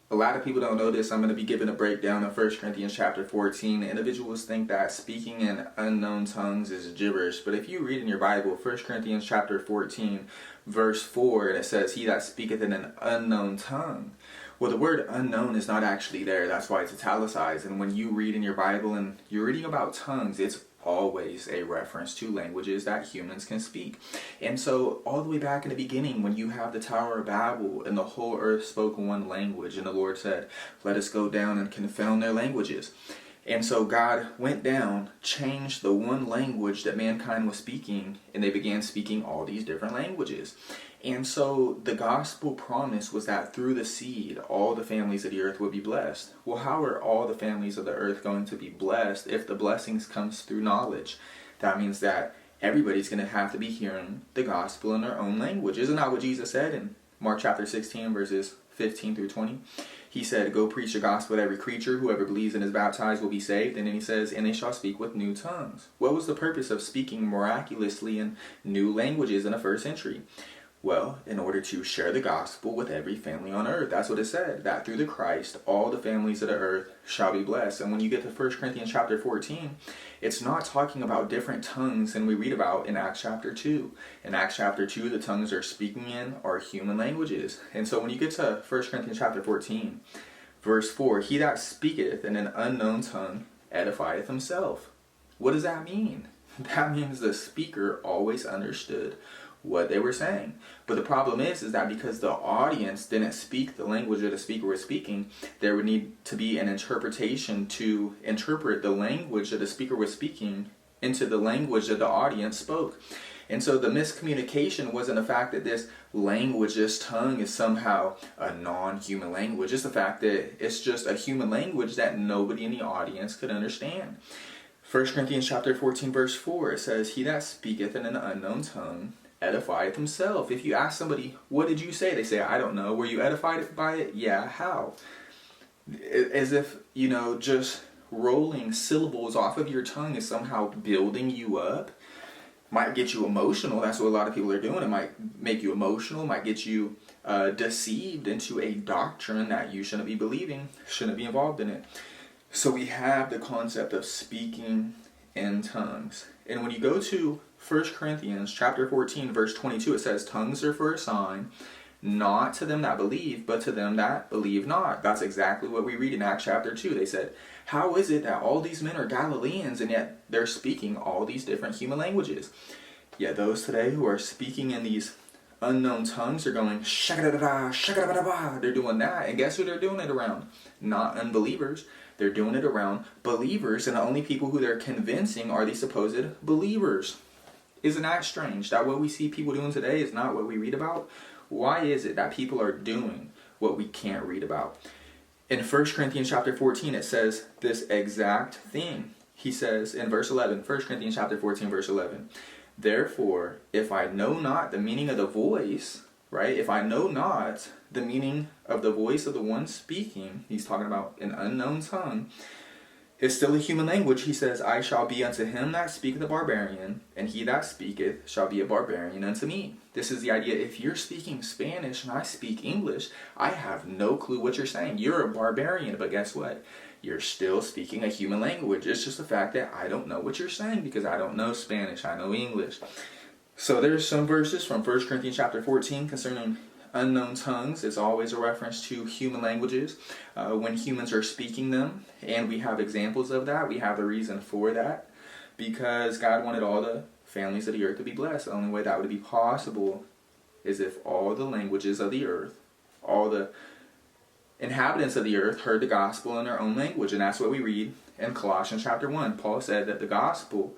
A lot of people don't know this. I'm going to be giving a breakdown of 1 Corinthians chapter 14. Individuals think that speaking in unknown tongues is gibberish. But if you read in your Bible, 1 Corinthians chapter 14, verse 4, and it says, "He that speaketh in an unknown tongue." Well, the word unknown is not actually there. That's why it's italicized. And when you read in your Bible and you're reading about tongues, it's always a reference to languages that humans can speak. And so all the way back in the beginning, when you have the Tower of Babel and the whole earth spoke one language, and the Lord said, "Let us go down and confound their languages." And so God went down, changed the one language that mankind was speaking, and they began speaking all these different languages. And so the gospel promise was that through the seed, all the families of the earth would be blessed. Well, how are all the families of the earth going to be blessed if the blessings comes through knowledge? That means that everybody's going to have to be hearing the gospel in their own language. Isn't that what Jesus said in Mark chapter 16, verses 15 through 20? He said, "Go preach the gospel to every creature. Whoever believes and is baptized will be saved." And then he says, "And they shall speak with new tongues." What was the purpose of speaking miraculously in new languages in the first century? Well, in order to share the gospel with every family on earth. That's what it said, that through the Christ, all the families of the earth shall be blessed. And when you get to 1 Corinthians chapter 14, it's not talking about different tongues than we read about in Acts chapter 2. In Acts chapter 2, the tongues they're speaking in are human languages. And so when you get to 1 Corinthians chapter 14, verse 4, "He that speaketh in an unknown tongue edifieth himself." What does that mean? That means the speaker always understood what they were saying. But the problem is that because the audience didn't speak the language that the speaker was speaking, there would need to be an interpretation to interpret the language that the speaker was speaking into the language that the audience spoke. And so the miscommunication wasn't the fact that this language, this tongue, is somehow a non-human language. It's the fact that it's just a human language that nobody in the audience could understand. 1 Corinthians chapter 14, verse 4, it says, "He that speaketh in an unknown tongue edifieth himself." If you ask somebody, "What did you say?" They say, "I don't know." "Were you edified by it?" "Yeah." "How?" As if, just rolling syllables off of your tongue is somehow building you up. Might get you emotional. That's what a lot of people are doing. It might make you emotional. It might get you deceived into a doctrine that you shouldn't be believing, shouldn't be involved in it. So we have the concept of speaking in tongues. And when you go to 1 Corinthians chapter 14, verse 22, it says, "Tongues are for a sign, not to them that believe, but to them that believe not." That's exactly what we read in Acts chapter 2. They said, "How is it that all these men are Galileans and yet they're speaking all these different human languages?" Yet those today who are speaking in these unknown tongues are going, "Shakadada, shakadada." They're doing that. And guess who they're doing it around? Not unbelievers. They're doing it around believers, and the only people who they're convincing are these supposed believers. Isn't that strange that what we see people doing today is not what we read about? Why is it that people are doing what we can't read about? In 1 Corinthians chapter 14, it says this exact thing. He says in verse 11, 1 Corinthians chapter 14, verse 11, "Therefore, if I know not the meaning of the voice," right? If I know not the meaning of the voice of the one speaking, he's talking about an unknown tongue, it's still a human language. He says, "I shall be unto him that speaketh a barbarian, and he that speaketh shall be a barbarian unto me." This is the idea. If you're speaking Spanish and I speak English, I have no clue what you're saying. You're a barbarian, but guess what? You're still speaking a human language. It's just the fact that I don't know what you're saying because I don't know Spanish. I know English. So there's some verses from 1 Corinthians chapter 14 concerning unknown tongues. It's always a reference to human languages when humans are speaking them. And we have examples of that. We have a reason for that. Because God wanted all the families of the earth to be blessed. The only way that would be possible is if all the languages of the earth, all the inhabitants of the earth heard the gospel in their own language. And that's what we read in Colossians chapter 1. Paul said that the gospel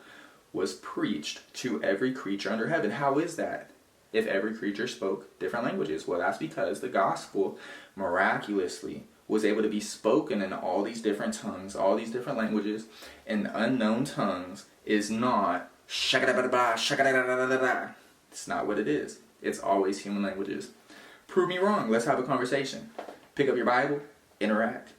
was preached to every creature under heaven. How is that? If every creature spoke different languages. Well, that's because the gospel miraculously was able to be spoken in all these different tongues, all these different languages, and unknown tongues is not shakadabada, shakadadadadada. It's not what it is. It's always human languages. Prove me wrong. Let's have a conversation. Pick up your Bible, interact.